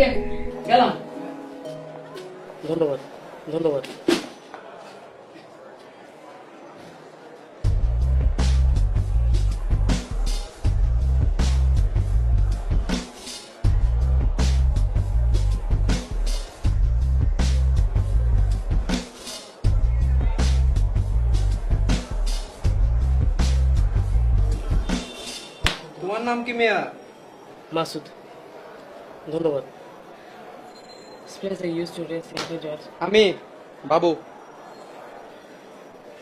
থেকে গেলাম। ধন্যবাদ ধন্যবাদ। তোমার নাম কি মিয়া? মাসুদ। ধন্যবাদ। Spencer used to race infant George. আমি বাবু।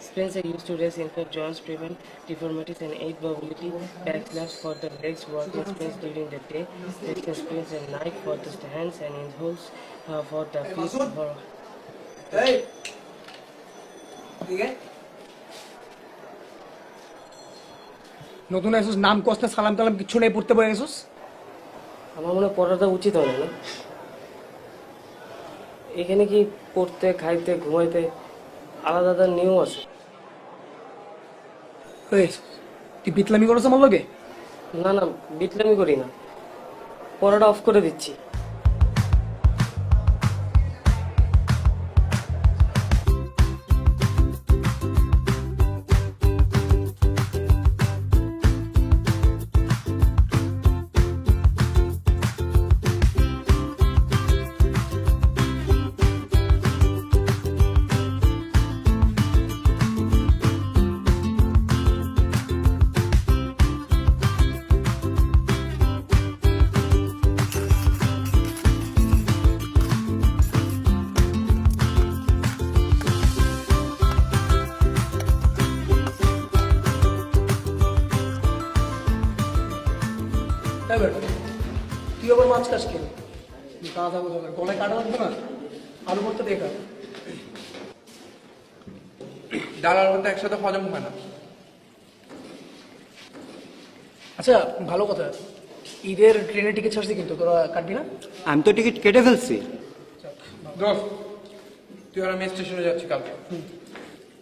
Spencer used to race infant George, prevent deformities and aid mobility, backslash for the legs, walking sprints during the day, taking sprints at night for the hands, and in holes for the feet. For এই ঠিক আছে, নতুন এসেছিস, নাম কষ্ট সালাম টালাম কিছু নেই, পড়তে বলে এসেছিস। আমার মনে হয় পড়াটা উচিত হয় না। এখানে কি পড়তে, খাইতে, ঘুমাইতে আলাদা আলাদা নিয়ম আছে? তুই বিতলামি করেছ আমার লগে? না না, বিটলামি করি না, পড়াটা অফ করে দিচ্ছি। তুই আবার মাছ খাস কেন? গলায় কাটা লাগবে না, আলু করতে দেখা। ডালার মধ্যে একসাথে হজম হয় না। আচ্ছা ভালো কথা, ঈদের ট্রেনের টিকিট ছাড়ছি কিন্তু তোরা কাটবি না? আমি তো টিকিট কেটে ফেলছি। দোস্ত, তুই আর আমি স্টেশনে যাচ্ছি কালকে।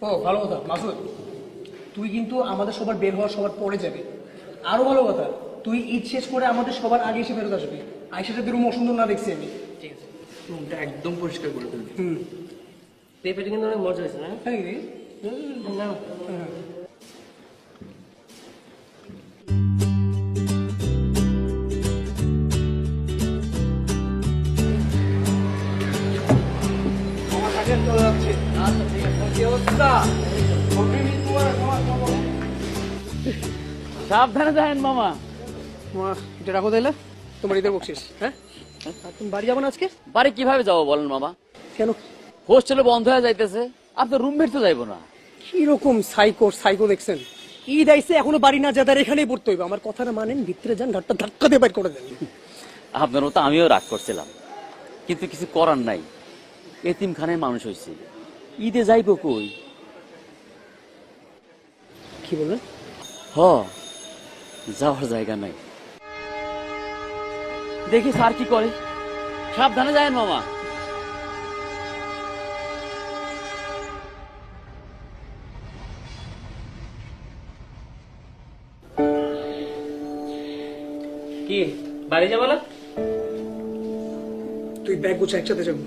ও ভালো কথা। মাসুদ, তুই কিন্তু আমাদের সবার বের হওয়ার সবার পরে যাবে। আরো ভালো কথা, তুই ঈদ শেষ করে আমাদের সবার আগে এসে ফেরত আসবি। আইসাটা রুম অসুন্দর না দেখছি আমি। ঠিক আছে। রুমটা একদম পরিষ্কার করে ফেলবি। পেঁপেটা কিন্তু অনেক মজা হয়েছে না? তাই রে? না সাবধানে যাবেন মামা। এটা রাখো তাইলে, তোমার ঈদের বকশিস। হ্যাঁ, আর তুমি বাড়ি যাবো না আজকে? বাড়ি কিভাবে যাবো বলেন মামা? কেন? হোস্টেলে বন্ধ হয়ে যাইতেছে, আপনার রুমমেট তো যাইবো না। কিরকম সাইকো দেখছেন? ঈদ আইসে এখনো বাড়ি না যাদের এখানেই পড়তে হইবে। আমার কথাটা মানেন, ভিতরে যান, ঘাটটা ধাক্কা দিয়ে বাইর করে দেন। আপনার মতো আমিও রাগ করছিলাম, কিন্তু কিছু করার নাই। এতিমখানায় মানুষ হয়েছে, ঈদে যাইবো কই? কি বললেন? হ, যাওয়ার জায়গা নাই। দেখি স্যার কি করে। সাবধানে যায়েন মামা। কি বাড়ি যাবো না? তুই ব্যাগ গুছা, একসাথে যাবো।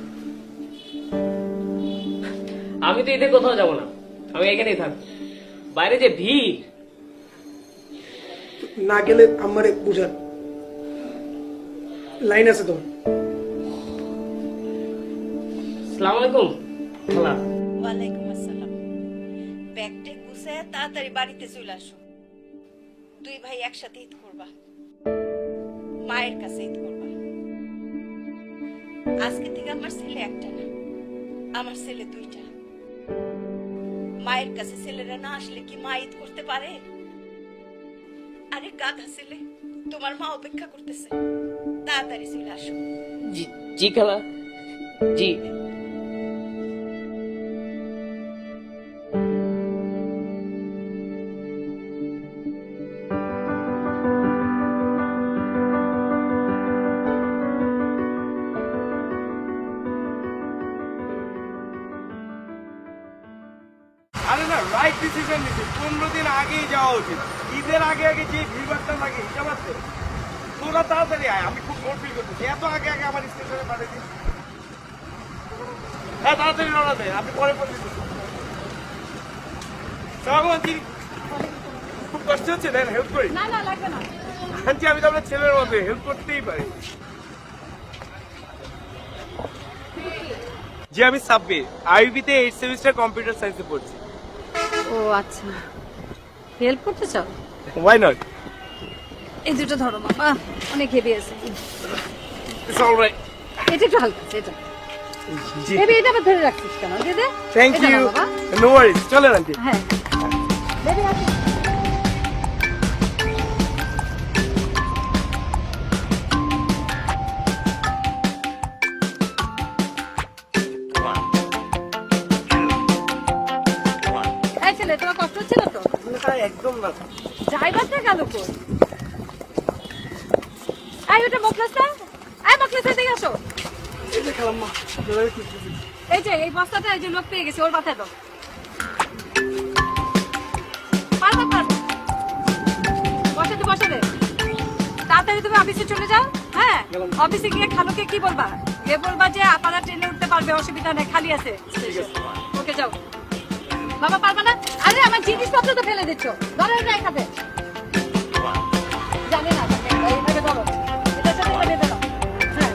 আমি তো ঈদে কোথাও যাবো না, আমি এখানেই থাকবো। বাইরে যে ভিড়। না গেলে আমারে বুঝান, লাইন আছে তো। আসসালামু আলাইকুম খালা। ওয়ালাইকুম আসসালাম। ব্যাগটা গুছায় তাড়াতাড়ি বাড়িতে চলে আসো। দুই ভাই একসাথে ঈদ করবা, মায়ের কাছে ঈদ করবা। আজকে থেকে আমার ছেলে একটা না, আমার ছেলে দুইটা। মায়ের কাছে ছেলেরা না আসলে কি মা ঈদ করতে পারে? আরে গাধা ছেলে, তোমার মা অপেক্ষা করতেছে, তাড়াতাড়ি চলে আসো। জি জি খালা, জি। আরে না, রাইট ডিসিশন নিচ্ছি। 15 দিন আগেই যাওয়া উচিত। ঈদের আগে আগে যে ভিড়টা লাগে হিসাব আছে। তোরা তাড়াতাড়ি আয়, আমি খুব বোর ফিল করতেছি। এত আগে আগে আমার স্টেশনে পাঠিয়ে দিস। হ্যাঁ তাড়াতাড়ি রওনা দে, আমি পরে পৌঁছে দিচ্ছি। সালাম আন্টি, খুব কষ্ট হচ্ছে, দেন হেল্প করি। না না লাগবে না। আন্টি আমি তো আপনার ছেলের মধ্যে হেল্প করতেই পারি। জি আমি সাব্বির, আইবিতে 8 সেমিস্টার কম্পিউটার সায়েন্সে পড়ছি। ও আচ্ছা, হেল্প করতে চাও? ওয়াই নট, এই দুটো ধরো বাবা, অনেক হেভি আছে। It's alright. এটা একটু হালকা আছে, এটা জি বেবি, এটা আবার ধরে রাখছিস কেন? দে দে। থ্যাংক এটা ইউ, নাও বাবা। নো ওয়ারিজ, চলেন আন্টি। হ্যাঁ বেবি আসো। এই ছেলে, তোমার কষ্ট হচ্ছে না তো? একদম না। ড্রাইভারটা গেল কই? এই ওটা মকলেসটা, এই মকলেসটা দিকে আসো। এই যে খালাম্মা, আপনারা কি করছেন? এই যে এই বস্তাটা এই যে লোক পেয়ে গেছে, ওর মাথায় দাও। পারবে পারবে, বসাতে বসাতে। তাড়াতাড়ি তুমি অফিসে চলে যাও। হ্যাঁ, অফিসে গিয়ে খালুকে কি বলবা? গিয়ে বলবা যে আপারা ট্রেনে উঠতে পারবে, অসুবিধা নেই, খালি আছে। ওকে যাও। বাবা পারবে না? আরে আমার জিনিসপত্র তো ফেলে দিচ্ছ, ধরো এটা এখানে। জানি না, এইভাবে ধরো, এটার সাথে এটা বেঁধে দাও। হ্যাঁ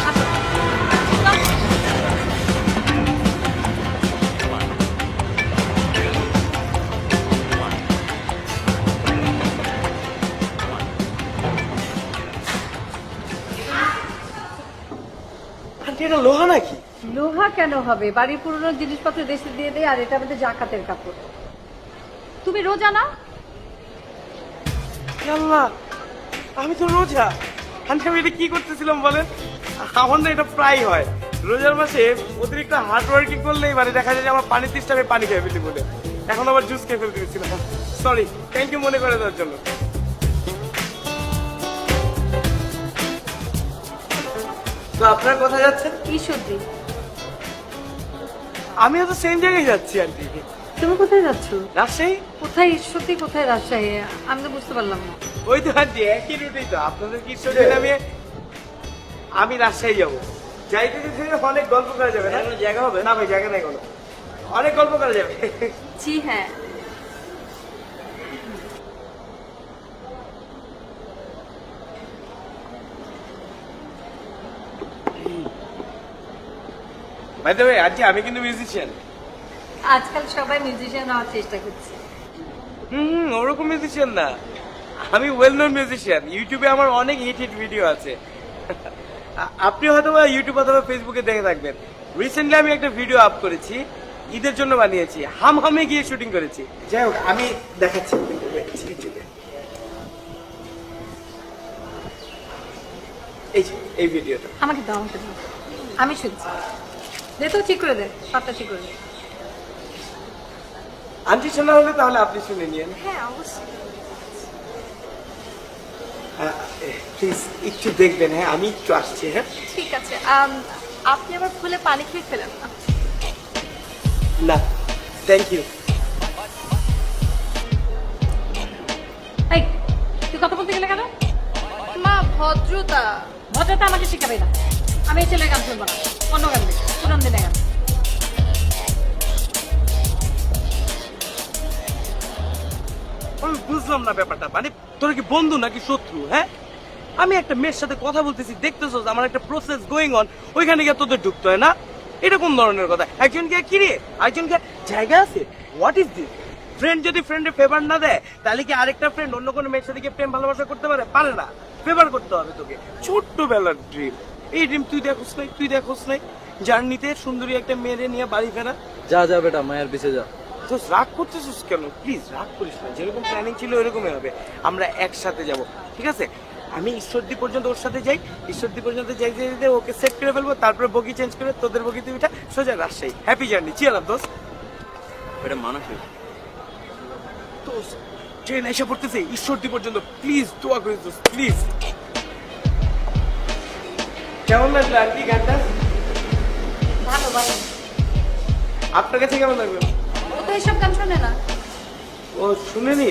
আসো। চল। আন্টি এটা লোহা নাকি? লোহা কেন হবে? বাড়ির পুরনো জিনিসপত্র দেশে দিয়ে দেয়, আর এটা আমাদের জাকাতের কাপড়। তুমি রোজা না? আল্লাহ, আমি তো রোজা। আন্টি আমি এটা কি করতেছিলাম বলেন? আমার না এটা প্রায় হয় রোজার মাসে, অতিরিক্ত হার্ড ওয়ার্কিং করলেই মানে দেখা যায় যে আমার পানির তৃষ্ণা, আমি পানি খেয়ে ফেলি বলে এখন আবার জুস খেয়ে ফেলতে গেছিলাম। সরি, থ্যাংক ইউ মনে করে দেওয়ার জন্য। তো আপনারা কোথায় যাচ্ছেন? ঈশ্বরদী। আমিও তো সেম জায়গায় যাচ্ছি আন্টি। তুমি কোথায় যাচ্ছ? রাজশাহী। কোথায় ঈশ্বরদী, কোথায় রাজশাহী? আমি তো বুঝতে পারলাম না। ওই তো আন্টি একই রুটেই তো, আপনাদের কি ঈশ্বরদী নামিয়ে আমি রাজশাহী যাবো। যাইতে যেতে অনেক গল্প করা যাবে না? জায়গা হবে না ভাই, জায়গা নাই কোনো, অনেক গল্প করা যাবে। জি হ্যাঁ। বাই দ্য ওয়ে আন্টি আমি কিন্তু মিউজিশিয়ান। আজকাল সবাই মিউজিশিয়ান হওয়ার চেষ্টা করছে। ওরকম মিউজিশিয়ান না, আমি ওয়েল নোন মিউজিশিয়ান। ইউটিউবে আমার অনেক হিট হিট ভিডিও আছে। আপনি হয়তো বা ইউটিউব অথবা ফেসবুকে দেখে থাকবেন। রিসেন্টলি আমি একটা ভিডিও আপ করেছি, ঈদের জন্য বানিয়েছি, হামহামে গিয়ে শুটিং করেছি। যাই হোক আমি দেখাচ্ছি এই যে এই ভিডিওটা। আমাকে দাও, আমাকে দাও, আমি শুনছি। দে তো, ঠিক করে দে, সবটা ঠিক করে দে। আন্টি শোনা হলে তাহলে আপনি শুনে নিন। হ্যাঁ অবশ্যই। প্লিজ একটু দেখবেন। হ্যাঁ আমি একটু আসছি। হ্যাঁ ঠিক আছে। আপনি আবার ফুলে পানি খেয়ে ফেলেন না। না, থ্যাংক ইউ। এই তুই কথা বলতে গেলে কেন? মা ভদ্রতা। ভদ্রতা আমাকে শিখাবে না। আমি এই ছেলের গান শুনবো না, অন্য গান দেখ, পুরান দিনের গান। আমি বুঝলাম না ব্যাপারটা, মানে তোরা কি বন্ধু নাকি শত্রু? হ্যাঁ আমি একটা মেয়ের সাথে কথা বলতেছি, দেখতেছো আমার একটা প্রসেস গোয়িং অন, ওইখানে গিয়ে তোদের ঢুকতে হয় না? এটা কোন ধরনের কথা? একজনকে কিরে একজনকে জায়গা আছে? What is this? ফ্রেন্ড যদি ফ্রেন্ডের ফেভার না দেয়, তাহলে কি আরেকটা ফ্রেন্ড অন্য কোনো মেয়ের সাথে গিয়ে প্রেম ভালোবাসা করতে পারে? পারে না। ফেভার করতে হবে তোকে। ছোট্টবেলার ড্রিম, এই ড্রিম তুই দেখোস নাই? তুই দেখোস নাই জার্নিতে সুন্দরী একটা মেয়েরে নিয়ে বাড়ি ফেরা? যা যা বেটা, মায়ের পিছে যা। তো রাগ করতেছিস কেন? প্লিজ রাগ করিস না, যেরকম প্ল্যানিং ছিল ওইরকমই হবে। আমরা একসাথে যাব, ঠিক আছে? আমি ঈশ্বরদী পর্যন্ত ওর সাথে যাই, ঈশ্বরদী পর্যন্ত যাই যেতে ওকে সেট করে ফেলবো, তারপরে বগি চেঞ্জ করে তোদের বগিতে উঠা সোজা রাজশাহী। হ্যাপি জার্নি, চিয়ালাম দোস্ত। এটা মানসিক দোস্ত ট্রেন এসে পড়তেছে ঈশ্বরদী পর্যন্ত, প্লিজ দোয়া করিস দোস্ত, প্লিজ। কেমন লাগলো আন্টি গানটা? ভালো ভালো। আপনার কাছে কেমন লাগলো? ও তো এইসব গান শোনে না। ও শুনেনি,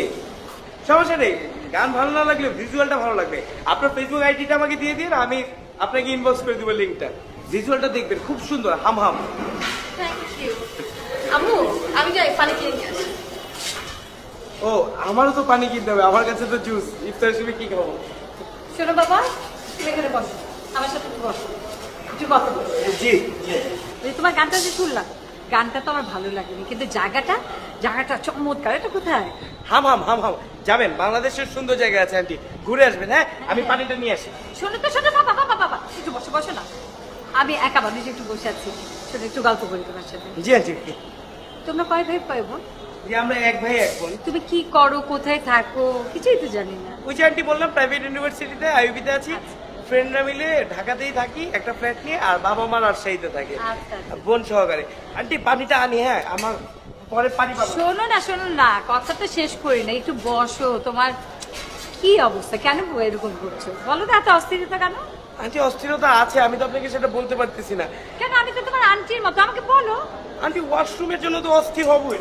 সমস্যা নেই। গান ভালো না লাগলে ভিজুয়ালটা ভালো লাগবে। আপনার ফেসবুক আইডিটা আমাকে দিয়ে দিন, আমি আপনাকে ইনবক্স করে দিব লিংকটা। ভিজুয়ালটা দেখবেন, খুব সুন্দর, হাম হাম। Thank you. আম্মু আমি যাই পানি কিনে নিয়ে আসি। ও, আমারও তো পানি কিনতে হবে, আমার কাছে তো জুস। ইফতারের সময় কি খাবো? শোনো বাবা, তুমি এখানে বসো, আমার সাথে একটু বসো, কিছু কথা বলো। জি জি। এই তোমার গানটা যে শুনলাম, গানটা তো আমার ভালো লাগেনি, কিন্তু জায়গাটা চমৎকার। এটা কোথায়? হাম হাম হাম হাম। যাবেন, বাংলাদেশের সুন্দর জায়গা আছে আন্টি, ঘুরে আসবেন। হ্যাঁ, আমি পানিটা নিয়ে আসি। শোনো তো, শোনো বাবা বাবা বাবা, একটু বসো না। আমি একা বাড়িতে একটু বসে আছি, শোনো একটু গল্প করি তোমার সাথে। জি আন্টি। তোমরা কয় ভাই কয় বোন? জি, আমরা এক ভাই এক বোন। তুমি কি করো, কোথায় থাকো, কিছুই তো জানি না। ওই যে আন্টি বললাম, প্রাইভেট ইউনিভার্সিটিতে আইউবিতে আছি। ফ্রেন্ডরা মিলে ঢাকাতেই থাকি একটা ফ্ল্যাট নিয়ে, আর বাবা মা রাজশাহীতে থাকে আচ্ছা। বোন সহকারে। আন্টি পানিটা আনি, হ্যাঁ, আমার পরে পানি পাবো। শোনো না, কথা তো শেষ করি না, একটু বসো। তোমার কি অবস্থা, কেন এরকম করছো বলো তো, এত অস্থিরতা কেন? আন্টি অস্থিরতা আছে, আমি তো আপনাকে সেটা বলতে পারতেছি না। কেন? আমি তো তোমার আন্টির মতো, আমাকে বলো। আন্টি ওয়াশরুমের জন্য তো অস্থির হবই।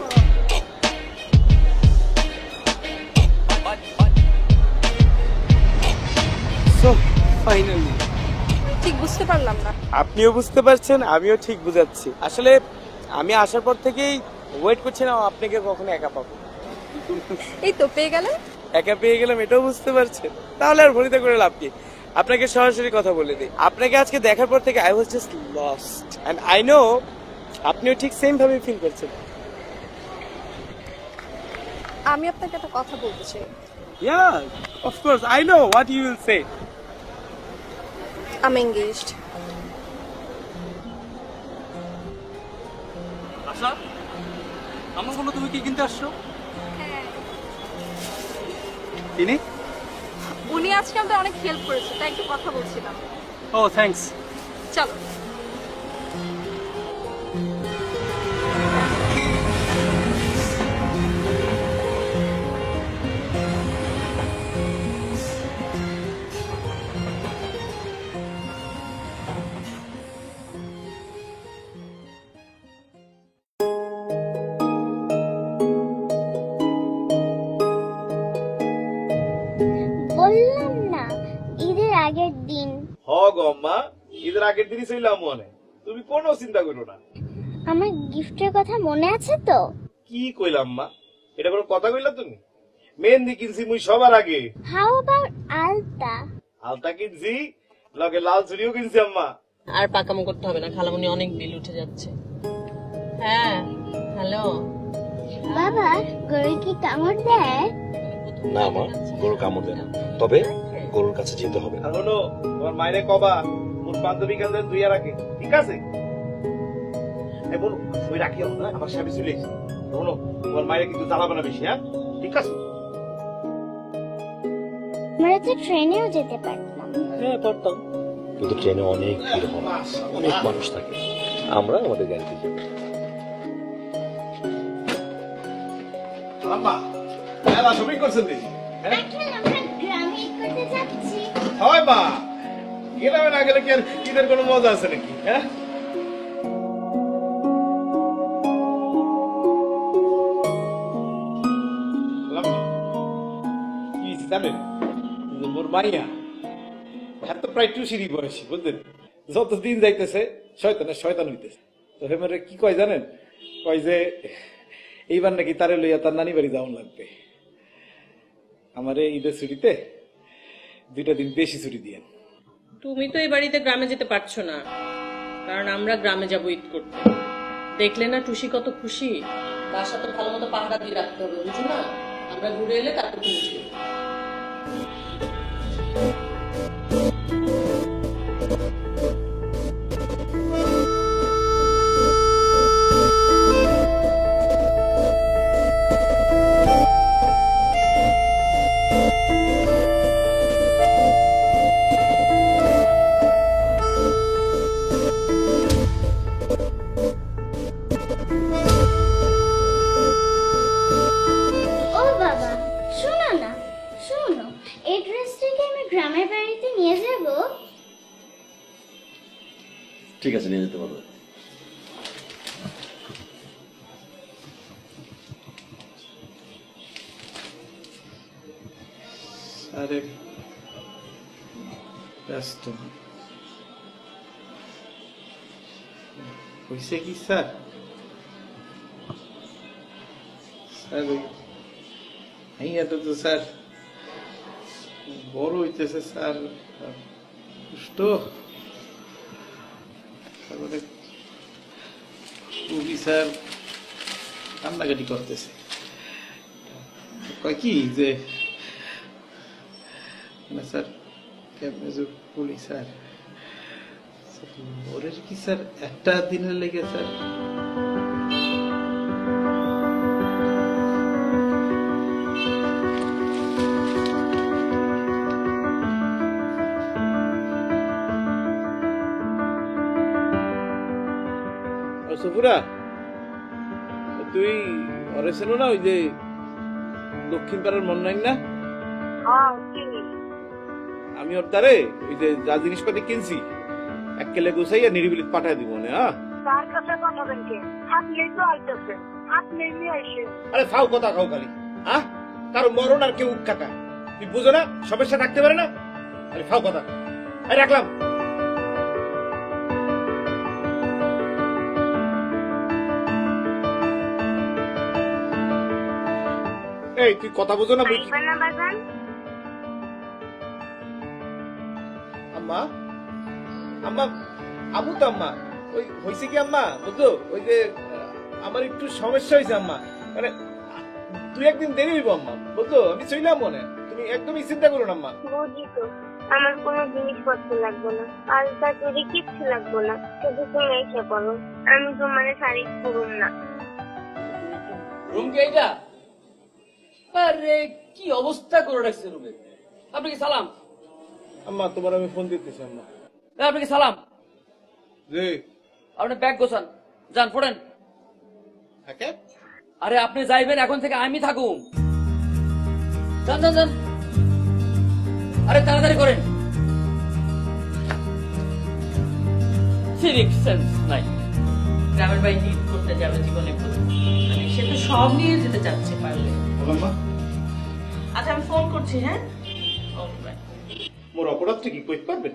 ফাইনালি ঠিক বুঝতে পারলাম না। আপনিও বুঝতে পারছেন, আমিও ঠিক বুঝাচ্ছি। আসলে আমি আসার পর থেকেই ওয়েট করছিলাম আপনাকে কখনো একা পাবো। এই তো পেয়ে গেলে। একা পেয়ে গেলাম, এটাও বুঝতে পারছেন। তাহলে আর ভরিতে করে লাভ কি, আপনাকে সরাসরি কথা বলে দিই। আপনাকে আজকে দেখার পর থেকে I was just lost, and I know আপনিও ঠিক সেম ভাবে ফিল করছেন। আমি আপনাকে একটা কথা বলতে চাই। Yeah, of course, I know what you will say. I'm engaged. আশা, আমার বলো তুমি কি কিনতে আসছো? তিনি? উনি আজকে আমাদের অনেক হেল্প করেছে, তাই একটু কথা বলছিলাম। ও থ্যাঙ্কস। চলো। বললাম না ঈদের আগের দিন। হ গো আম্মা, ঈদের আগের দিনই ছিলাম মনে, তুমি কোনো চিন্তা করো না। আমার গিফটের কথা মনে আছে তো? কি কইলাম মা, এটা কোনো কথা কইলা তুমি? মেহেন্দি কিনছি মুই সবার আগে। হাউ অ্যাবাউট আলতা? আলতা কিনছি, লগে লাল চুড়িও কিনছি আম্মা। আর পাকামো করতে হবে না, খালামুনি অনেক বিল উঠে যাচ্ছে। হ্যাঁ হ্যালো বাবা, গরু কি কামড় দেয়? না মা, গরু কামড় দেয় না, তবে গরুর কাছে যেতে হবে। আর হলো তোমার মায়েরে কবা মোর বান্ধবী কাছে দুইয়া রাখে, ঠিক আছে? এই বলো, ওই রাখিও না, আমার স্বামী চলে এসেছে। বলো তোমার মায়ের কিন্তু জ্বালাবে না বেশি, হ্যাঁ? ঠিক আছে? আমরা তো ট্রেনেও যেতে পারতাম। হ্যাঁ পারতাম, কিন্তু ট্রেনে অনেক ভিড় হয়, অনেক মানুষ থাকে, আমরা আমাদের গাড়িতে যাবো। আম্মা মেলা শপিং করছেন দেখি, হ্যাঁ? আঙ্কেল, আমরা গ্রামে ঈদ করতে যাচ্ছি। হয় মা, গ্রামে না গেলে কি আর ঈদের কোনো মজা আছে নাকি, হ্যাঁ? কি জানেন, মোর মাইয়া এত প্রায় টুসিরই বয়সী, বুঝলেন? যত দিন যাইতেছে শয়তানের শয়তান হইতেছে। তো হেমারে কি কয় জানেন, কয় যে এইবার নাকি তারে লইয়া তার নানি বাড়ি যাওয়ান লাগবে। আমারে ঈদের ছুটিতে 2টা দিন বেশি ছুটি দিয়েন। তুমি তো এই বাড়িতে গ্রামে যেতে পারছো না, কারণ আমরা গ্রামে যাবো ঈদ করতে। দেখলে না টুসি কত খুশি। বাসা তো ভালো মতো পাহারা দিয়ে রাখতে হবে, বুঝো না? আমরা ঘুরে এলে তারপর তুমি যেও। ও বাবা, শোনো না, শোনো, এই ড্রেসটা কি আমি গ্রামের স্যারে ব্যস্ত হয়েছে কি স্যার? স্যার তো স্যার বড় হইতেছে স্যার, সুস্থ তারপরে খুবই স্যার কান্নাকাটি করতেছে। কয় কি যে না স্যার কেমনে যে বলি স্যার, ওরের কি স্যার একটা দিনের লেগে স্যার সফুরা, তুই ওরে ছিল না ওই যে দক্ষিণ পাড়ার মন নাই না, আমি ওর দ্বারে ওই যে যা জিনিসপাতি কিনছি এক কেলে গুছাইয়া নিরিবিলি পাঠায় দিব না। তার কাছে পাঠাবেন কে? হাত নেই তো আইতেছে, হাত নেই নিয়ে আইসে। আরে ফাও কথা খাও খালি, কারো মরণ আর কেউ কাকা, তুই বুঝো না সমস্যা থাকতে পারে না, আরে ফাও কথা। আরে রাখলাম। এই তুই কথা বুঝো না বুঝি? আম্মা আম্মা আমু তো আম্মা ওই হয়েছে কি আম্মা বুঝছো, ওই যে আমার একটু সমস্যা হয়েছে আম্মা, মানে তুই একদিন দেরি হইব আম্মা বুঝছো, আমি চইলাম মনে, তুমি একদমই চিন্তা করো না আম্মা। বুঝি তো, আমার কোনো জিনিসপত্র লাগবে না, আলতা চুরি কিচ্ছু লাগবে না, শুধু তুমি এসে পড়ো, আমি তোমার শাড়ি পরুম না। রুম কি এইটা? আরে কি অবস্থা করে রাখছে রুমে। আপনি কি সালাম? আম্মা তোমার আমি ফোন দিতেছি আম্মা। আপনি কি সালাম? জি। আপনি ব্যাগ গোছান, যান পড়েন। আরে আপনি যাইবেন, এখন থেকে আমি থাকুম। যান যান যান, আরে তাড়াতাড়ি করেন। সিভিক সেন্স নাই। গ্রামের বাড়িতে ঈদ করতে যাবে জীবনে প্রথম, মানে সে তো সব নিয়ে যেতে চাচ্ছে পারলে। আচ্ছা আমি ফোন করছি, হ্যাঁ? মোর অপরাধটা কি কইতে পারবেন?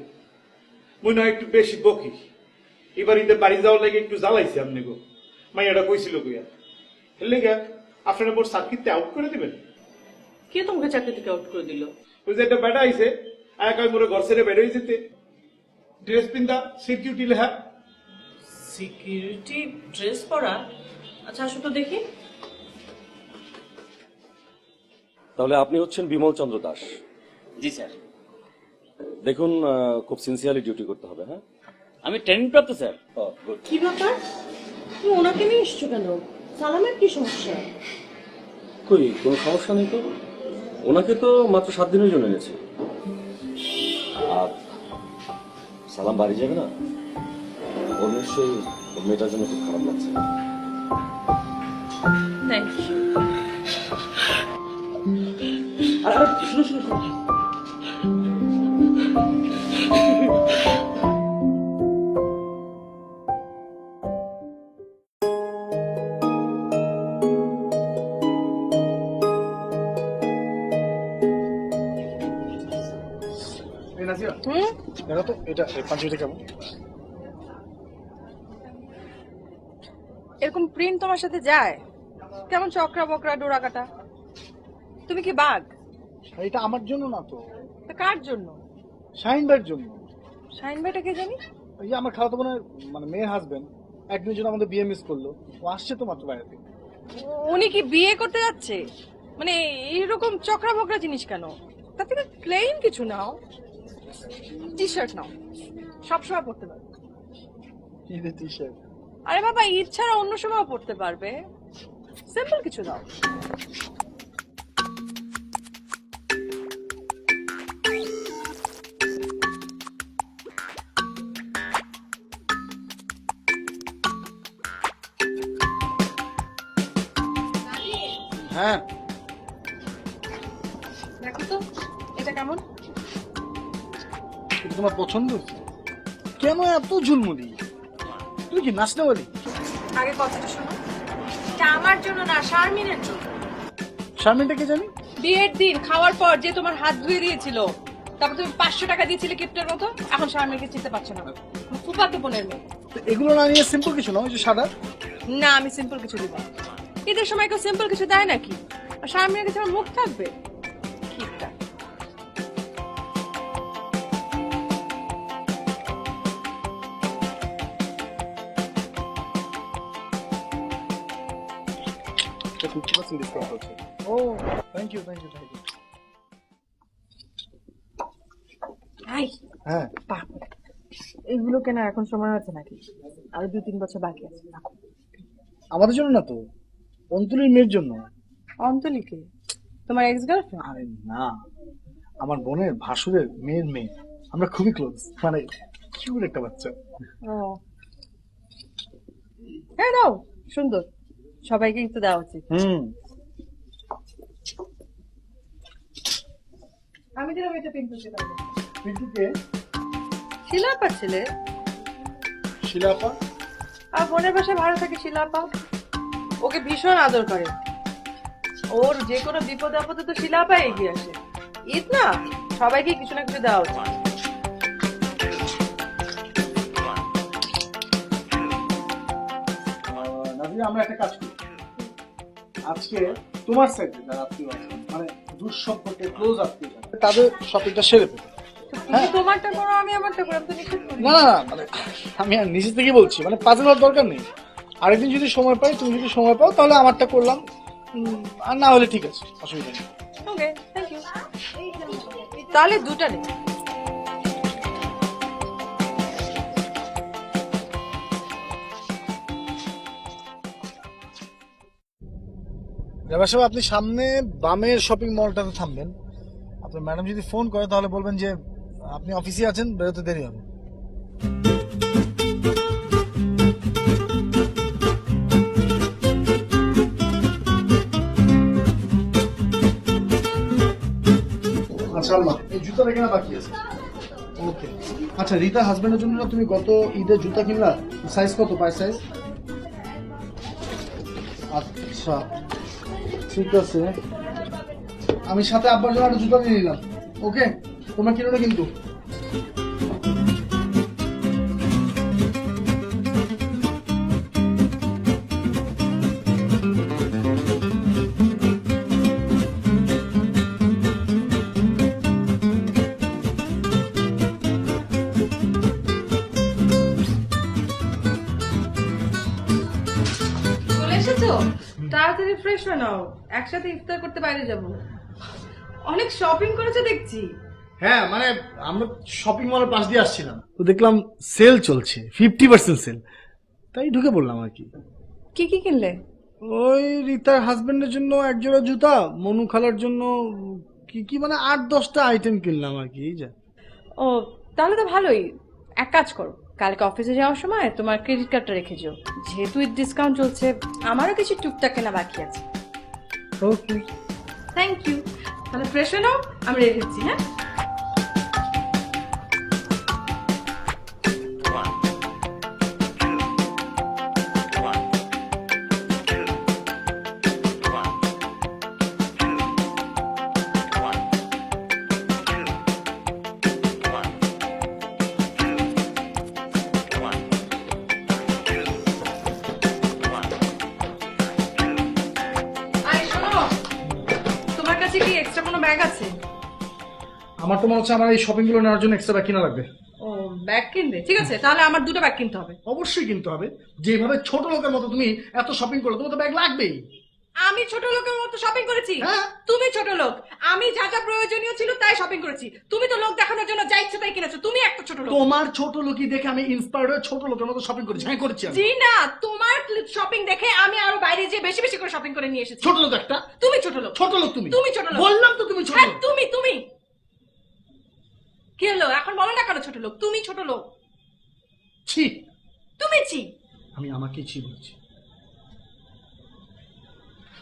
মনে হয় একটু বেশি বকি, এবার ঈদের বাড়ি যাওয়ার লাগে একটু জ্বালাইছি আপনি গো। মাইয়াটা কইছিল কইয়া হেলে গা আপনারা মোর সার্কিটতে আউট করে দিবেন। কে তোমাকে চাকরি থেকে আউট করে দিল? ওই যে একটা বেটা আইছে আয়া কয় মোরে ঘর ছেড়ে বেরোই যেতে, ড্রেস পিন্দা সিকিউরিটি লেখা। সিকিউরিটি ড্রেস পরা? আচ্ছা আসো তো দেখি। তাহলে আপনি হচ্ছেন বিমল চন্দ্র দাস? জি স্যার। দেখুন খুব সিনসিয়ারলি ডিউটি করতে হবে। হ্যাঁ, আমি ট্রেনিং প্রাপ্ত স্যার। কি ব্যাপার, তুমি ওনাকে নিয়ে এসছো কেন? সালামের কি সমস্যা? কই কোনো সমস্যা নেই তো, ওনাকে তো মাত্র 7 দিনের জন্য এনেছি। আর সালাম বাড়ি যাবে না, ওর নিশ্চয়ই ওর মেয়েটার জন্য খুব খারাপ লাগছে। Thank you. আরে শুনো শুনো শুনো, দেখো তো এটা পাঞ্জাবিটা কেমন? এরকম প্রিন্ট তোমার সাথে যায়? কেমন চক্রা বকরা ডোরা কাটা। তুমি কি বাঘ? এটা আমার জন্য না তো। তা কার জন্য? শাহিন ভাইয়ের জন্য। শাহিন ভাইটা কে জানি? ওই যে আমার খালাতো বোনের মানে মেয়ের হাজবেন্ড, একদিনের জন্য আমাদের বিয়ে মিস করলো, ও আসছে তো মাত্র বাইরে থেকে। উনি কি বিয়ে করতে যাচ্ছে? মানে এইরকম চক্রা বকরা জিনিস কেন? তার থেকে প্লেন কিছু নাও, টি শার্ট নাও, সবসময় পরতে পারবে। ঈদের টি শার্ট? আরে বাবা, ঈদ ছাড়া অন্য সময় পরতে পারবে, সিম্পল কিছু দাও। হ্যাঁ দেখো তো এটা কেমন? এটা তোমার পছন্দ? কেন এত ঝুলমুলি? তুমি কি নাচতে পারি? আগে কথাটা শোনো, এটা আমার জন্য না, শারমিনের জন্য। শারমিনটা কে জানি? বিয়ের দিন খাওয়ার পর যে তোমার হাত ধুয়ে দিয়েছিল, তারপর তুমি 500 টাকা দিয়েছিলে কিপ্টের মতো, এখন স্বামীকে চিনতে পারছো না। ফুফাতো বোনের মেয়ে। এগুলো না নিয়ে সিম্পল কিছু না, ওই যে সাদা। না, আমি সিম্পল কিছু দিব। ঈদের সময় কেউ সিম্পল কিছু দেয় নাকি? আর স্বামীর কাছে আমার মুখ থাকবে কিপটা। ও থ্যাংক ইউ। হ্যাঁ, এগুলো কেনা এখন সময় আছে নাকি? আর 2-3 বছর বাকি আছে। আমাদের জন্য না তো, অন্তুলির মেয়ের জন্য। অন্তলিকে তোমার এক্স গার্লফ্রেন্ড? আরে না, আমার বোনের ভাসুরের মেয়ের মেয়ে। আমরা খুবই ক্লোজ, মানে কিউট একটা বাচ্চা। ও হ্যাঁ, দাও, সুন্দর, সবাইকে একটু দেওয়া উচিত। আমি দিলাম এটা পিন্টুকে দাও। পিন্টুকে? শিলাপা ছেলে। শিলাপা? আর বোনের বাসায় ভাড়া থাকে শিলাপা। ওকে ভীষণ আদর করে। ওর যে কোনো বিপদ আপদে তো শিলাপা এগিয়ে আসে। ঈদ না, সবাইকে কিছু না কিছু দেওয়া উচিত। নাজিয়া, আমরা একটা কাজ করি, আজকে তোমার সাইডে যারা আত্মীয় আছেন, মানে দূর সম্পর্কে ক্লোজ আত্মীয়, তাদের শপিংটা সেরে ফেলো। তুমি তোমারটা করো, আমি আমারটা করি, আমি তো নিষেধ করি। না, মানে আমি আর নিজে থেকে বলছি, মানে পাজল হওয়ার দরকার নেই। আরেকদিন যদি সময় পাই, তুমি যদি সময় পাও, তাহলে আমারটা করলাম, আর না হলে ঠিক আছে, অসুবিধা নেই। ওকে, থ্যাংক ইউ। তাহলে দুটা নেই। সাহেব, আপনি সামনে বামের শপিং মলটাতে থামবেন। আপনার ম্যাডাম যদি ফোন করে তাহলে বলবেন যে আপনি অফিসে আছেন, বেরোতে দেরি হবে। আচ্ছা আল্লাহ, এই জুতার এখানে বাকি আছে। ওকে, আচ্ছা রিতা হাজবেন্ডের জন্য তুমি গত ঈদে জুতা কিনলা, সাইজ কত? পায় সাইজ? আচ্ছা ঠিক আছে, আমি সাথে আব্বার জন্য একটা জুতা নিয়ে নিলাম। ওকে, তোমরা কিনো না কিন্তু। চলে এসেছো? তাড়াতাড়ি ফ্রেশ হয়ে নাও, একসাথে ইফতার করতে বাইরে যাব। অনেক শপিং করেছো দেখছি। হ্যাঁ, মানে আমরা শপিং মলের পাশ দিয়ে আসছিলাম, তো দেখলাম সেল চলছে, 50% সেল, তাই ঢুকে পড়লাম আর কি। কি কি কিনলে? ওই রিতার হাজবেন্ডের জন্য এক জোড়া জুতা, মনু খালার জন্য কি কি মানে 8-10টা আইটেম কিনলাম আর কি। এই যা। ও তাহলে তো ভালোই। এক কাজ করো, কালকে অফিসে যাওয়ার সময় তোমার ক্রেডিট কার্ডটা রেখে যাও, যেহেতু ডিসকাউন্ট চলছে। আমারও কিছু টুকটাক কেনা বাকি আছে। ওকে, থ্যাংক ইউ। তাহলে ফ্রেশ হয়ে নাও, আমি রেখেছি। হ্যাঁ, তোমার কাছে কি এক্সট্রা কোনো ব্যাগ আছে? আমার তো মনে হচ্ছে আমার এই শপিং গুলো নেওয়ার জন্য এক্সট্রা ব্যাগ কিনা লাগবে। ও ব্যাগ কিনবে? ঠিক আছে, তাহলে আমার 2টা ব্যাগ কিনতে হবে। অবশ্যই কিনতে হবে, যেভাবে ছোট লোকের মতো তুমি এত শপিং করো, তোমার তো ব্যাগ লাগবেই। আমি ছোট লোকের মতো শপিং করেছি? হ্যাঁ। তুমি ছোট লোক। আমি যা যা প্রয়োজনীয় ছিল তাই শপিং করেছি। তুমি তো লোক দেখানোর জন্য যা ইচ্ছে তাই কিনেছো। তুমি একটা ছোট লোক। তোমার ছোট লোকই দেখে আমি ইন্সপায়ার্ড হয়ে ছোট লোকের মতো শপিং করেছি। হ্যাঁ, করেছি আমি। জি না, তোমার শপিং দেখে আমি আরো বাইরে যেয়ে বেশি বেশি করে শপিং করে নিয়ে এসেছি। ছোট লোক একটা। তুমি ছোট লোক। ছোট লোক তুমি। তুমি ছোট লোক। বললাম তো তুমি ছোট হ্যাঁ, লোক। তুমি কি হলো এখন? বলো না কেন ছোট লোক? তুমি ছোট লোক। ছি, তুমি ছি। আমি আমাকেই ছি বলছি।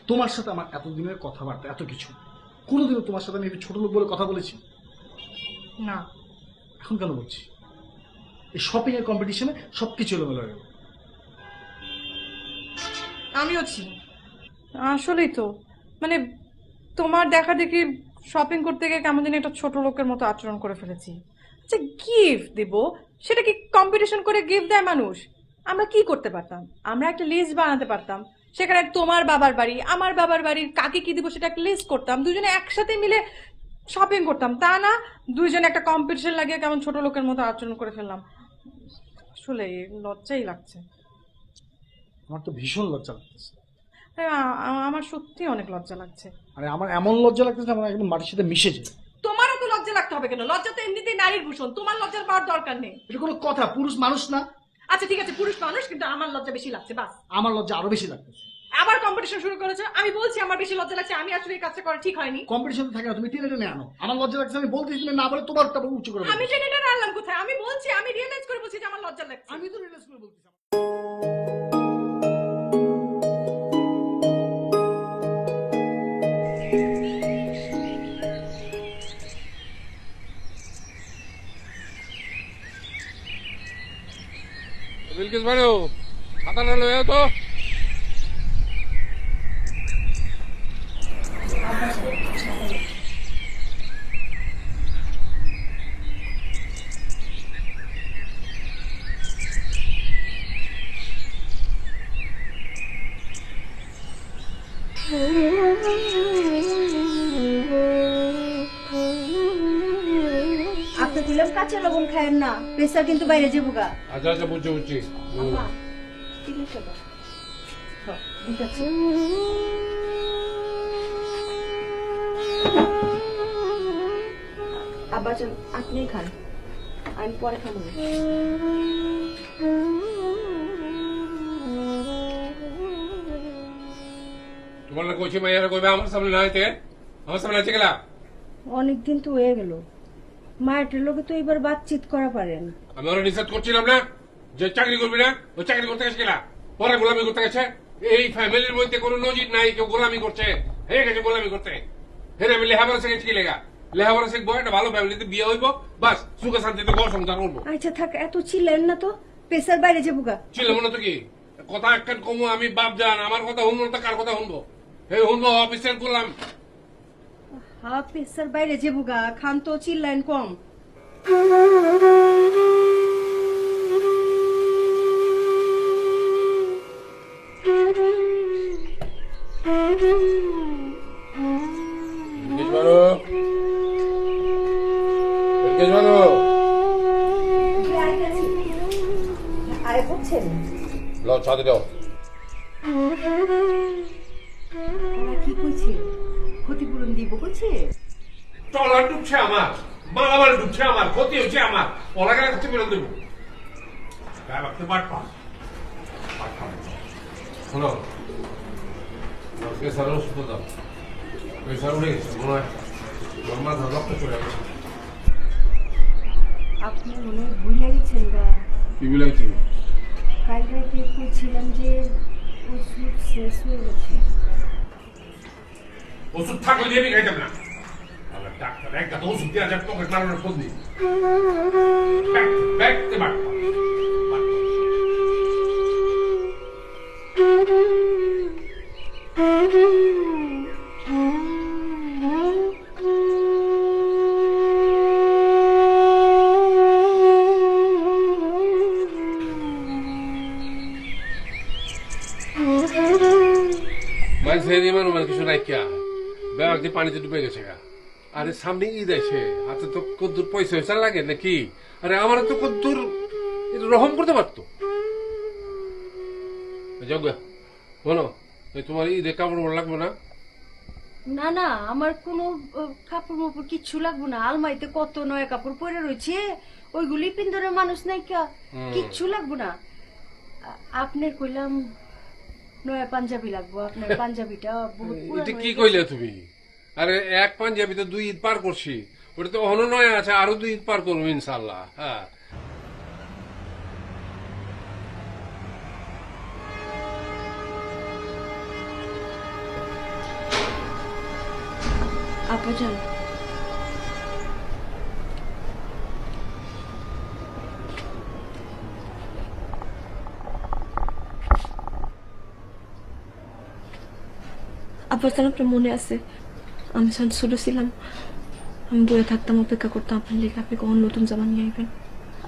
তোমার সাথে আমার এতদিনের কথাবার্তা, এত কিছু, কোনোদিনও তোমার সাথে আমি ছোট লোক বলে কথা বলেছি না। এখন কেন বলছি? এই শপিং এর কম্পিটিশনে সবকিছু এলোমেলো হয়ে গেল। আমিও ছি। আসলেই তো, মানে তোমার দেখা দেখি শপিং করতে গিয়ে কেমন জানি একটা ছোট লোকের মতো আচরণ করে ফেলেছি। আচ্ছা গিফট দিব, সেটা কি কম্পিটিশন করে গিফট দেয় মানুষ? আমরা কি করতে পারতাম, আমরা একটা লিস্ট বানাতে পারতাম, সেখানে তোমার বাবার বাড়ি আমার বাবার বাড়ির কাকে কি দিব সেটা একটা লিস্ট করতাম, দুজনে একসাথে মিলে শপিং করতাম। তা না দুইজনে একটা কম্পিটিশন লাগিয়ে কেমন ছোট লোকের মতো আচরণ করে ফেললাম। আসলে লজ্জাই লাগছে। আমার তো ভীষণ লজ্জা লাগতেছে। আমার সত্যি অনেক লজ্জা লাগছে। আরে আমার এমন লজ্জা লাগতেছে আমার একদম মাটির সাথে মিশে যায়। তোমারও তো লজ্জা লাগতে হবে কেন? লজ্জা তো এমনিতেই নারীর ভূষণ, তোমার লজ্জার পাওয়ার দরকার নেই। এটা কোনো কথা? পুরুষ মানুষ না? আচ্ছা ঠিক আছে, পুরুষ মানুষ, কিন্তু আমার লজ্জা বেশি লাগছে। বাস, আমার লজ্জা আরো বেশি লাগতেছে। আবার কম্পিটিশন শুরু করেছে। আমি বলছি আমার বেশি লজ্জা লাগছে, আমি আসলে এই কাজটা করা ঠিক হয়নি। কম্পিটিশন থাকে না, তুমি টেনে টেনে আনো। আমার লজ্জা লাগছে, আমি বলতেছি তুমি না বলে তোমারটা উঁচু করে। আমি টেনে টেনে আনলাম কোথায়? আমি বলছি, আমি রিয়েলাইজ করে বলছি যে আমার লজ্জা লাগছে। আমি তো রিয়েলাইজ করে বলতেছি। বিলকিস ভাইও ছাতাটা লয়ে তো। আপনি দিলাম কাঁচা লবণ খায়েন না, প্রেসার কিন্তু বাইরে যাবো গা। আচ্ছা আচ্ছা বুঝছি বুঝছি। আবার আপনি খান, আমি পরে খাবো। তোমার না কইছি মাইয়ারা কইবে আমার সামনে না হইতে, আমার সামনে আছে গেলা। অনেকদিন তো হয়ে গেল, মায়ের লোকে তো এবার বাতচিত করা পারেন। আমি ওরা নিষেধ করছিলাম না যে চাকরি করবি না, ওই চাকরি করতে গেছে গেলা, পরে গোলামি করতে গেছে। এই ফ্যামিলির মধ্যে কোনো নজির নাই কেউ গোলামি করছে, হয়ে গেছে গোলামি করতে। হেরে আমি লেহাপড়া শিখেছি কি লেগা? লেহাপড়া শিখবো, একটা ভালো ফ্যামিলিতে বিয়ে হইব, বাস সুখে শান্তিতে ঘর সংসার করবো। আচ্ছা থাক, এত চিল্লেন না তো, প্রেসার বাইরে যাবো গা। ছিল মনে তো কি কথা একটা কমু, আমি বাপ জান, আমার কথা শুনবো না, কার কথা শুনবো? এই শুনবো অফিসের করলাম। হ্যাঁ প্রেসার বাইরে যাবো গা, খান তো চিল্লেন কম। আরে বুঝছেন ছাদে দাও। কি কইছে? ক্ষতিপূরণ দিব কইছে? টলার ডুবছে আমার, মালামাল ডুবছে আমার, ক্ষতি হচ্ছে আমার, ওরা গেলে ক্ষতি করে দেবো। শোনো, প্রেসার ওষুধ দাও। প্রেসার উঠে গেছে মনে হয়, নর্মাল রক্ত চলে গেছে। আপনি মনে হয় ভুল লাগেছেন গা। কি বলেছি? কাল রাতে কইছিলাম যে ওষুধ শেষ হয়ে গেছে। ওষুধ থাকলে দিয়ে আমি খাইতাম না। আমার ডাক্তার একটা তো ওষুধ দেওয়া যাবে, তোকে নানার ফোন দিই। কিছু নাই কিয়া ব্যাগ দিয়ে পানিতে ডুবে গেছে গা। আরে সামনে ঈদ আছে, হাতে তো কদ্দুর পয়সা হয়েছে লাগে নাকি? আরে আমার তো কদ্দুর রহম করতে পারতো। বলো তোমার ঈদে কাপড় লাগবে না? না না, আমার কোনো কাপড় মাপড় কিচ্ছু লাগবে না। আলমারিতে কত নয়া কাপড় পরে রয়েছে, ওইগুলি পিন্দরে মানুষ নাই, কিচ্ছু লাগবে না। আপনার কইলাম নয়া পাঞ্জাবি লাগবো, আপনার পাঞ্জাবিটা বহুত এটা কি কইলে তুমি? আরে এক পাঞ্জাবি তো 2 ঈদ পার করছি, ওটা তো অন্য নয় আছে, আরো 2 ঈদ পার করবো ইনশাল্লাহ। হ্যাঁ আপা যান, আপনার মনে আছে আমি যখন ছোট ছিলাম আমি বয়ে থাকতাম, অপেক্ষা করতাম আপনার লেগে আপনি কখন নতুন জামা নিয়ে আইবেন।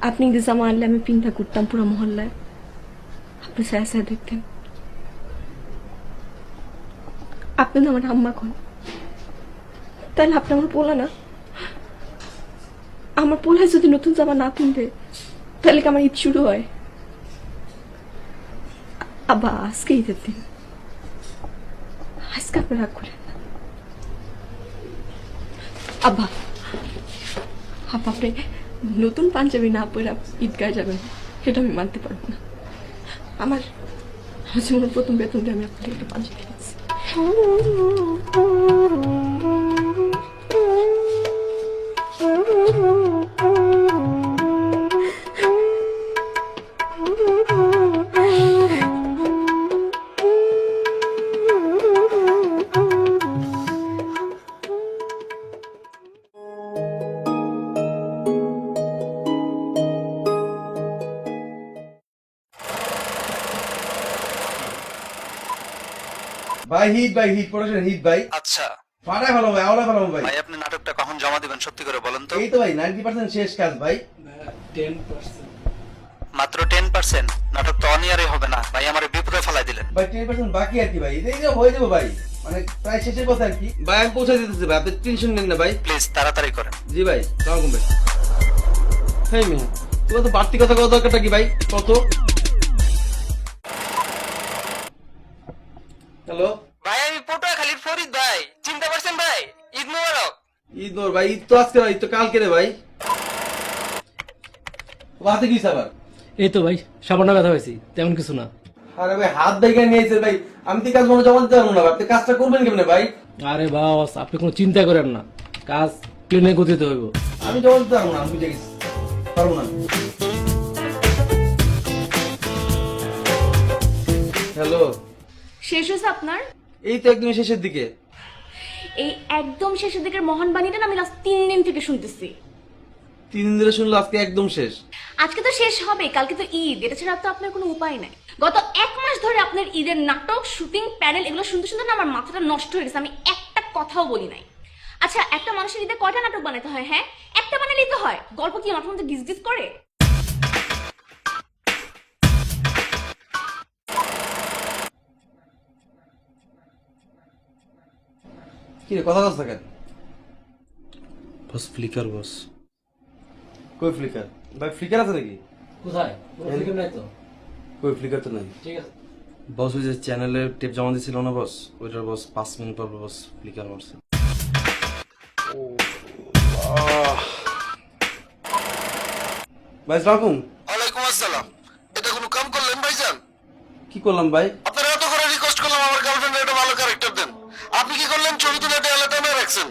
আপনি যে জামা আনলে আমি পিন্তা করতাম পুরো মহল্লায়, আপনি ছায়া ছায়া দেখতেন। আপনি তো আমার আম্মা কন, তাহলে আপনি আমার পোলা না? আমার পোলায় যদি নতুন জামা না কিনবে তাহলে কি আমার ঈদ শুরু হয়? আব্বা আজকে ঈদের দিন, আজকে আপনি রাগ করেন না। আব্বা আব্বা আপনি নতুন পাঞ্জাবি না পরে ঈদগায় যাবেন সেটা আমি মানতে পারবো না। আমার জীবনের প্রথম বেতন দিয়ে আমি আপনাকে একটা পাঞ্জাবি কিনেছি। ভাই হিট প্রোডাকশন হিট ভাই। আচ্ছা ফাটাই ভালো ভাই, আওলা ভালো ভাই। ভাই আপনি নাটকটা কখন জমা দিবেন সত্যি করে বলেন তো? এই তো ভাই 90% শেষ কাজ ভাই। 10%। মাত্র 10%? নাটক তো অনিয়ারে হবে না ভাই, আমার বিপদে ফেলাই দিলেন। ভাই 10% বাকি আর কি ভাই, এই যে হয়ে যাবে ভাই, মানে প্রায় শেষের কথা আর কি ভাই। আমি পৌঁছে দিতেছি ভাই, আপনি টেনশন নেন না ভাই। প্লিজ তাড়াতাড়ি করেন। জি ভাই, সালাম ভাই। হেই মিয়া, তোমার তো বাড়তি কথা কওয়া দরকারটা কি ভাই? কত? হ্যালো ভাই আমি পটুয়াখালীর ফরিদ ভাই, চিন্তা করছেন ভাই? ঈদ মোবারক। ঈদ মোর ভাই, ঈদ তো আজকে না, ঈদ তো কালকে রে ভাই। হাতে কি সাবার? এই তো ভাই সামান্য ব্যথা হয়েছি, তেমন কিছু না। আরে ভাই হাত দেখে নিয়েছে ভাই, আমি তো কাজ মনে জমা দিতে পারবো না ভাই, আপনি কাজটা করবেন কেমনে ভাই? আরে বাস আপনি কোনো চিন্তা করেন না, কাজ প্লেনে গতিতে হইব। আমি জমা দিতে পারবো না, আমি বুঝে গেছি, পারবো না। হ্যালো, শেষ হয়েছে আপনার? এই তো একদম শেষের দিকে। এই একদম শেষের দিকের মহান বাণীটা না আমি লাস্ট 3 দিন থেকে শুনতেছি। 3 দিন ধরে শুনলো, আজকে একদম শেষ। আজকে তো শেষ হবে, কালকে তো ঈদ, এটা ছাড়া তো আপনার কোনো উপায় নাই। গত 1 মাস ধরে আপনার ঈদের নাটক, শুটিং, প্যানেল এগুলো শুনতে শুনতে না আমার মাথাটা নষ্ট হয়ে গেছে, আমি একটা কথাও বলি নাই। আচ্ছা একটা মানুষের ঈদে কয়টা নাটক বানাতে হয়? হ্যাঁ একটা বানালেই তো হয়, গল্প কি মাথার মধ্যে গিজ গিজ করে? কি রে কথা কথা কেন? বস ফ্লিকার বস। কই ফ্লিকার ভাই? ফ্লিকার আছে নাকি? কোথায়? ফ্লিকার নাই তো। কই ফ্লিকার তো নাই। ঠিক আছে বস ওই যে চ্যানেলে টেপ জমা দিছিল না বস, ওইটার বস 5 মিনিট পর বস ফ্লিকার মারছে। ভাই সালাম। ওয়ালাইকুম আসসালাম। এটা কোনো কাম করলেন ভাইজান? কি করলাম ভাই? আপনারা এত করে রিকোয়েস্ট করলাম আমার গার্লফ্রেন্ডের একটা ভালো ক্যারেক্টার দেন, আপনি কি করলেন? ছবি তুলে দেয়ালে টানে রাখছেন,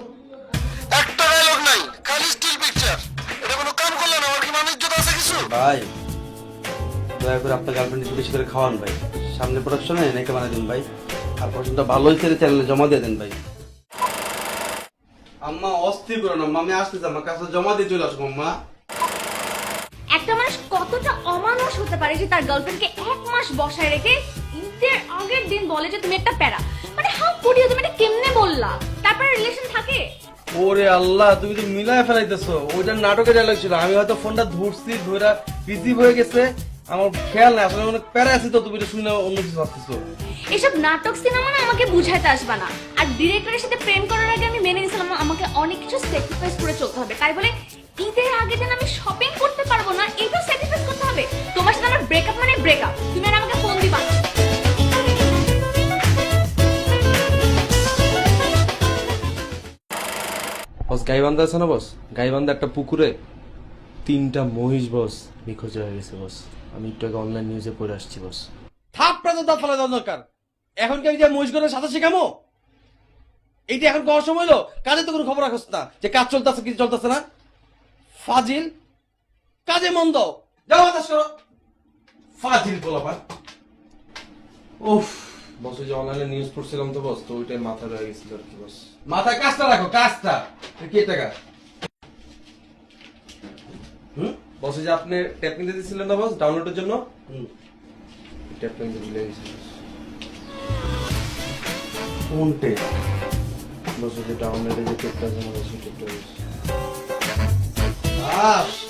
একটা ডায়লগ নাই, খালি স্টিল পিকচার। এটা কোনো কাম করলেন? আমার কি মান ইজ্জত আছে কিছু? ভাই দয়া করে আপনার গার্লফ্রেন্ড একটু বেশি করে খাওয়ান ভাই, সামনে প্রোডাকশনে এনেকে বানিয়ে দিন ভাই, আর প্রশ্নটা ভালো হয়েছে চ্যানেলে জমা দিয়ে দেন ভাই। আম্মা অস্থির করো না, আমি আসতেছি, আমার কাছে জমা দিয়ে চলে আসবো আম্মা। একটা মানুষ কতটা অমানুষ হতে পারে যে তার গার্লফ্রেন্ডকে 1 মাস বসায় রেখে ঈদের আগের দিন বলে যে তুমি একটা প্যারা, মানে হাউ কুড ইউ, তুমি এটা কেমনে বললা? তারপরে রিলেশন থাকে? ওরে আল্লাহ, তুমি তো মিলায় ফেলাইতেছো, ওইটার নাটকের ডায়লগ ছিল, আমি হয়তো ফোনটা ধরছি, ধরা রিসিভ হয়ে গেছে, আমার খেয়াল নাই, আসলে অনেক প্যারা আছি তো, তুমি এটা শুনে অন্য কিছু ভাবতেছো। এসব নাটক সিনেমা না আমাকে বুঝাইতে আসবা না। আর ডিরেক্টরের সাথে প্রেম করার আগে আমি মেনে নিয়েছিলাম আমাকে অনেক কিছু স্যাক্রিফাইস করে চলতে হবে, তাই বলে ঈদের আগের দিন আমি শপিং করতে পারবো না, এটা স্যাক্রিফাইস করতে হবে। তোমার সাথে আমার ব্রেকআপ মানে ব্রেকআপ, তুমি আর আমাকে ফোন দিবা না। বস গাইবান্ধা আছে না বস, গাইবান্ধা একটা পুকুরে 3টা মহিষ বস নিখোঁজ হয়ে গেছে বস। আমি একটু আগে অনলাইন নিউজে পড়ে আসছি বস। থাপড়া তো দাঁত ফেলা দেওয়া দরকার, এখন কি আমি যে মহিষগড়ের সাথে শেখামো? এইটা এখন করার সময় হলো? কাজে তো কোনো খবর রাখছ না যে কাজ চলতেছে কি চলতেছে না। ফাজিল, কাজে মন দাও, যাও বাতাস করো, ফাজিল পোলাপান। উফ, বস ওই যে অনলাইনে নিউজ পড়ছিলাম তো বস, তো ওইটাই মাথা রয়ে গেছিল আর কি বস। মাথায় কাজটা রাখো, কাজটা কি টাকা? বস ওই যে আপনি ট্যাপ কিনতে দিয়েছিলেন না বস ডাউনলোডের জন্য, ট্যাপ কিনতে ভুলে গেছি। কোনটে? প্লাস যে ডাউনলোডে যে টেকটা জমা আছে টেকটা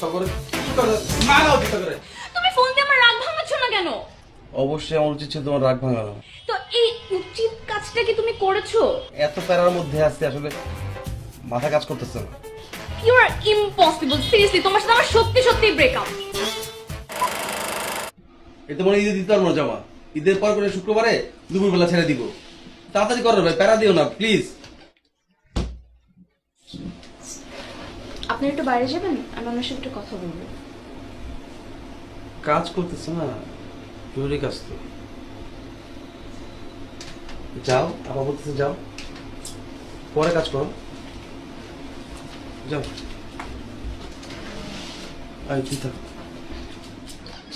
সকলে কি করে মারাও কি করে তুমি ফোন দিয়ে আমার রাগ ভাঙাচ্ছ না কেন? অবশ্যই আমার উচিত ছিল তোমার রাগ ভাঙানো। তো এই উচিত কাজটা কি তুমি করেছো? এত প্যারার মধ্যে আছি আসলে মাথা কাজ করতেছে না। ইউ আর ইম্পসিবল, সিরিয়াসলি তোমার সাথে আমার সত্যি সত্যি ব্রেকআপ। এটা মনে ঈদে দিতে পারবো না জমা, ঈদের পর করে শুক্রবারে দুপুরবেলা ছেড়ে দিব। তাড়াতাড়ি করো ভাই, প্যারা দিও না প্লিজ। আপনি একটু বাইরে যাবেন, আমি আপনার সাথে একটু কথা বলবো। কাজ করতেছে না, জরুরি কাজ তো। যাও, আবার বলতেছে যাও, পরে কাজ করো, যাও। আয় তুই থাক,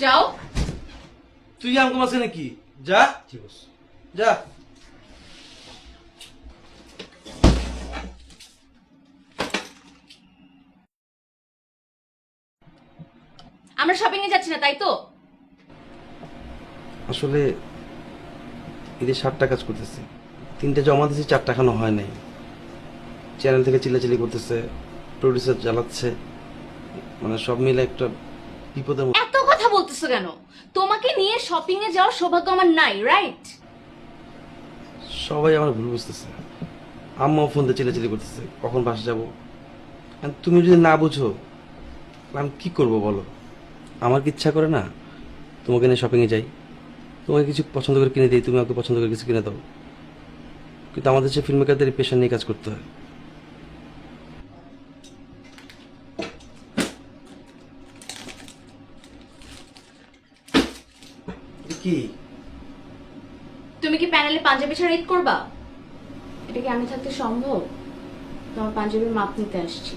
যাও। তুই আমাকে মাঝে নাকি? যা যা। আমরা শপিং এ যাচ্ছি না, তাই তো? আসলে ঈদের 7টা কাজ করতেছি, 3টে জমা দিয়েছি, 4টা এখনো হয় নাই। চ্যানেল থেকে চিল্লাচিল্লি করতেছে, প্রডিউসার জ্বালাচ্ছে, মানে সব মিলে একটা বিপদের মধ্যে। এত কথা বলতেছো কেন? তোমাকে নিয়ে শপিং এ যাওয়ার সৌভাগ্য আমার নাই, রাইট? সবাই আমার ভুল বুঝতেছে, আম্মাও ফোন দিয়ে চিল্লাচিল্লি করতেছে কখন বাসা যাবো। তুমি যদি না বুঝো আমি কি করব বলো? আমার কি ইচ্ছা করে না তোমাকে নিয়ে শপিংয়ে যাই, তোমাকে কিছু পছন্দ করে কিনে দিই, তুমি আমাকে পছন্দ করে কিছু কিনে দাও। কিন্তু আমাদের সে ফিল্ম মেকারদের পেশা নিয়ে কাজ করতে হয়। কি তুমি কি প্যানেলে পাঞ্জাবি ছাড়া ঈদ করবা? এটা কি আমি থাকতে সম্ভব? তোমার পাঞ্জাবির মাপ নিতে আসছি।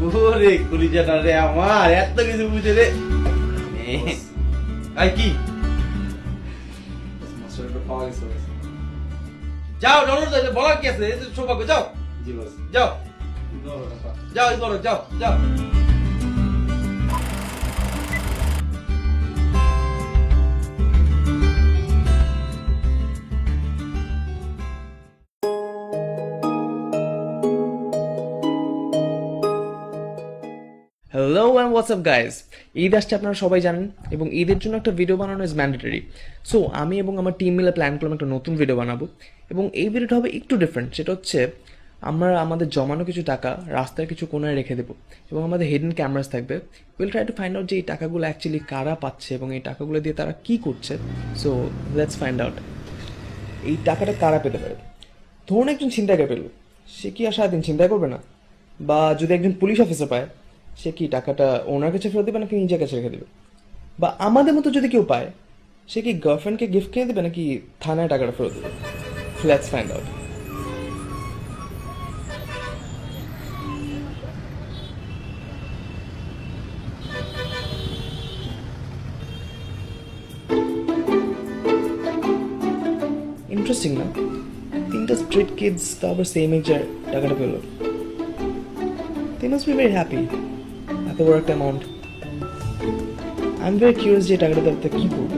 ওরে কলিজাটা রে আমার, এত কিছু বুঝে রে। আই কি যাও ডলার যাইলে বলার কি আছে? সৌভাগ্য যাও, যাও যাও যাও যাও। Hello and WhatsApp guys, Eid আসছে আপনারা সবাই জানেন, এবং ঈদের জন্য একটা ভিডিও বানানো ইজ ম্যান্ডেটরি। সো আমি এবং আমার টিম মিলে প্ল্যান করলাম একটা নতুন ভিডিও বানাবো, এবং এই ভিডিওটা হবে একটু ডিফারেন্ট। সেটা হচ্ছে আমরা আমাদের জমানো কিছু টাকা রাস্তার কিছু কোনায় রেখে দেবো, এবং আমাদের হিডেন ক্যামেরাস থাকবে। Will try to find out যে এই টাকাগুলো অ্যাকচুয়ালি কারা পাচ্ছে এবং এই টাকাগুলো দিয়ে তারা কী করছে। সো লেটস ফাইন্ড আউট এই টাকাটা কারা পেতে পারে। ধরুন একজন ছিনতাইকারী পেল, সে কি আর সারাদিন ছিনতাই করবে না? বা যদি একজন পুলিশ অফিসার পায়, সে কি টাকাটা ওনার কাছে ফেরত দেবে নাকি নিজের কাছে রেখে দেবে? বা আমাদের মতো যদি কেউ পায়, সে কি গার্লফ্রেন্ডকে গিফট কিনে দেবে নাকি থানায় টাকাটা ফেরত দেবে? Let's find out. ইন্টারেস্টিং না? 3টা স্ট্রিট কিডস তো আবার সেম এজের টাকাটা পেল। They must be very happy. এত বড় একটা amount. I am very curious যে টাকাটা তাদের কি করবে।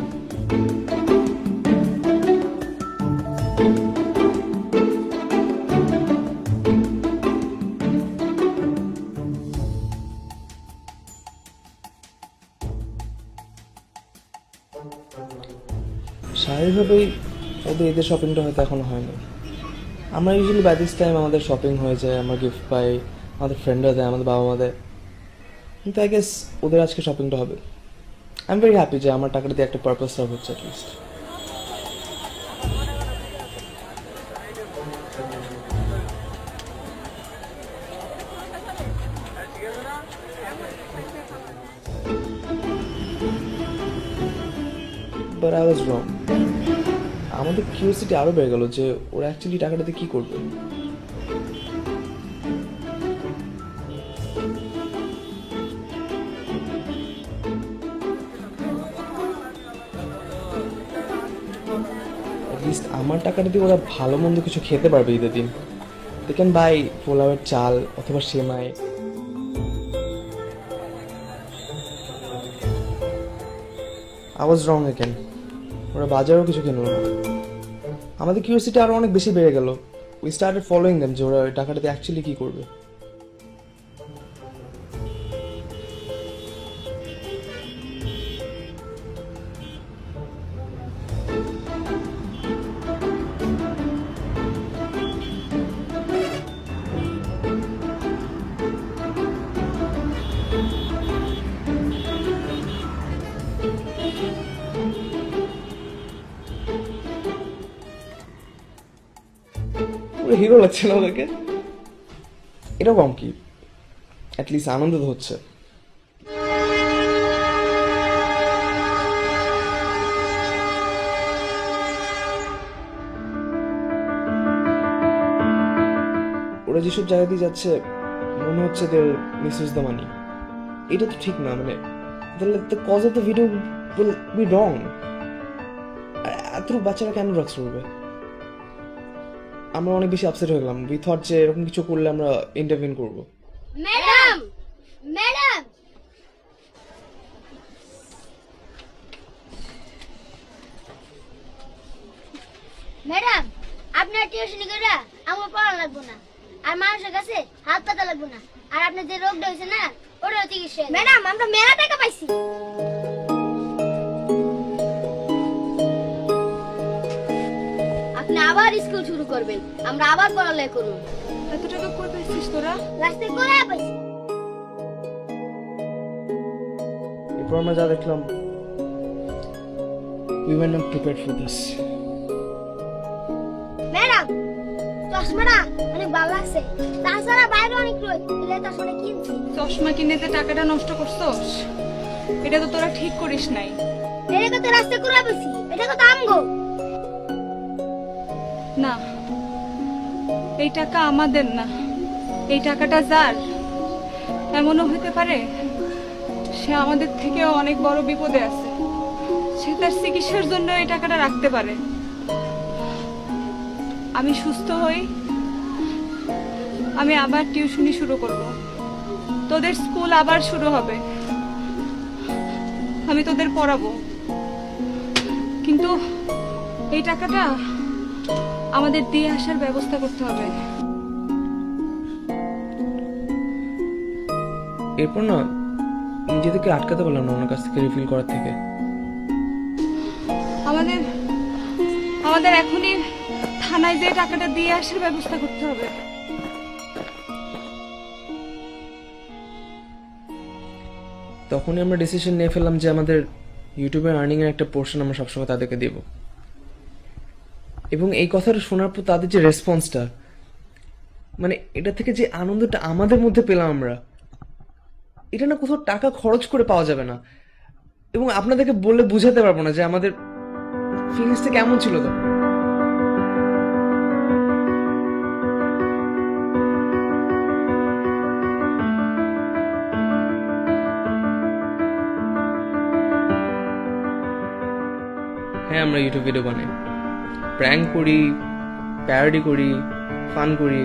স্বাভাবিকভাবেই ওদের ঈদের শপিংটা হয়তো এখনো হয়নি। আমরা ইউজুয়ালি বাই দিস টাইম আমাদের শপিং হয়ে যায়, আমরা গিফট পাই, আমাদের ফ্রেন্ডরা দেয়, আমাদের বাবা মা দেয়। কিন্তু আই গেস ওদের আজকে শপিংটা হবে। আই এম ভেরি হ্যাপি যে আমার টাকাটা দিয়ে একটা পারপাস সার্ভ হচ্ছে অ্যাটলিস্ট। বাট আই ওয়াজ রং। আমাদের কিউরিওসিটি আরও বেড়ে গেল যে ওরা অ্যাকচুয়ালি টাকাটাতে কী করবে। অ্যাটলিস্ট আমার টাকাটা দিয়ে ওরা ভালো মন্দ কিছু খেতে পারবে ঈদের দিন। দে ক্যান বাই পোলাওয়ের চাল অথবা সেমাই। I was wrong again. ওরা বাজারেও কিছু কিনলো না। আমাদের কিউরিওসিটি আরো অনেক বেশি বেড়ে গেল উই স্টার্টেড ফলোইং দেম যে ওরা ওই টাকাটাতে অ্যাকচুয়ালি কি করবে। পুরো হিরো লাগছে না ওদেরকে? এটা কম কি, অ্যাটলিস্ট আনন্দ তো হচ্ছে। ওরা যেসব জায়গা দিয়ে যাচ্ছে মনে হচ্ছে দের মিসইউজ দ্য মানি। এটা তো ঠিক না, মানে the cause of the video will be wrong. এতটুকু বাচ্চারা কেন ড্রাগস করবে? আমরা অনেক বেশি আপসেট হয়ে গেলাম। উই থট যে এরকম কিছু করলে আমরা ইন্টারভিউ করব। ম্যাডাম ম্যাডাম ম্যাডাম আপনার টিউশনি করে আমার পড়া লাগবে না, আর মানুষের কাছে হাত পাতা লাগবে না, আর আপনার যে রোগটা হয়েছে না ওটাও চিকিৎসা। ম্যাডাম আমরা মেলা টাকা পাইছি। আপনি আবার স্কুল শুরু করবেন, আমরা আবার পড়ালেখা করব। এত টাকা কই পাইছিস তোরা? রাস্তায় করে পাইছি। এরপর আমরা যা দেখলাম, we were not prepared for this. Madam চশমাটা অনেক ভালো লাগছে, তাছাড়া বাইরে অনেক রোদ, এলে চশমাটা কিনছি। চশমা কিনে যে টাকাটা নষ্ট করছস, এটা তো তোরা ঠিক করিস নাই। এটা তো রাস্তায় করে পাইছি, এটা তো আমগো না, এই টাকা আমাদের না, এই টাকাটা যার, এমনও হতে পারে সে আমাদের থেকে অনেক বড় বিপদে আছে, সে তার চিকিৎসার জন্য এই টাকাটা রাখতে পারে। আমি সুস্থ হই, আমি আবার টিউশনি শুরু করব, তোদের স্কুল আবার শুরু হবে, আমি তোদের পড়াবো, কিন্তু এই টাকাটা আমাদের দিয়ে আসার ব্যবস্থা করতে হবে। এরপর না নিজেদেরকে আটকাতে পারলাম না ওনার কাছ থেকে রিফিল করার থেকে। আমাদের এখনই থানায় যে টাকাটা দিয়ে আসার ব্যবস্থা করতে হবে। তখনই আমরা ডিসিশন নিয়ে ফেললাম যে আমাদের ইউটিউবের আর্নিং এর একটা পোর্শন আমরা সবসময় তাদেরকে দেব। এবং এই কথাটা শোনার পর তাদের যে রেসপন্সটা, মানে এটা থেকে যে আনন্দটা আমাদের মধ্যে পেলাম আমরা, এটা না কোথাও টাকা খরচ করে পাওয়া যাবে না। এবং আপনাদেরকে বলে বুঝাতে পারবো না যে আমাদের ফিলিংসটা কেমন ছিল তখন। হ্যাঁ, আমরা ইউটিউব ভিডিও বানাই, প্র্যাঙ্ক করি, প্যারোডি করি, ফান করি।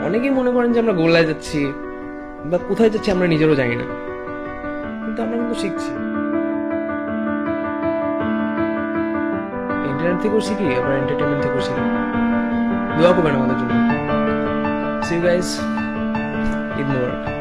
অনেকেই মনে করেন যে আমরা গোলায় যাচ্ছি বা কোথায় যাচ্ছি আমরা নিজেরও জানি না, কিন্তু আমরা কিন্তু শিখছি। ইন্টারনেট থেকেও শিখি, আবার এন্টারটেনমেন্ট থেকেও শিখি। দোয়া করবেন আমাদের জন্য। See you guys, Eid Mobarak.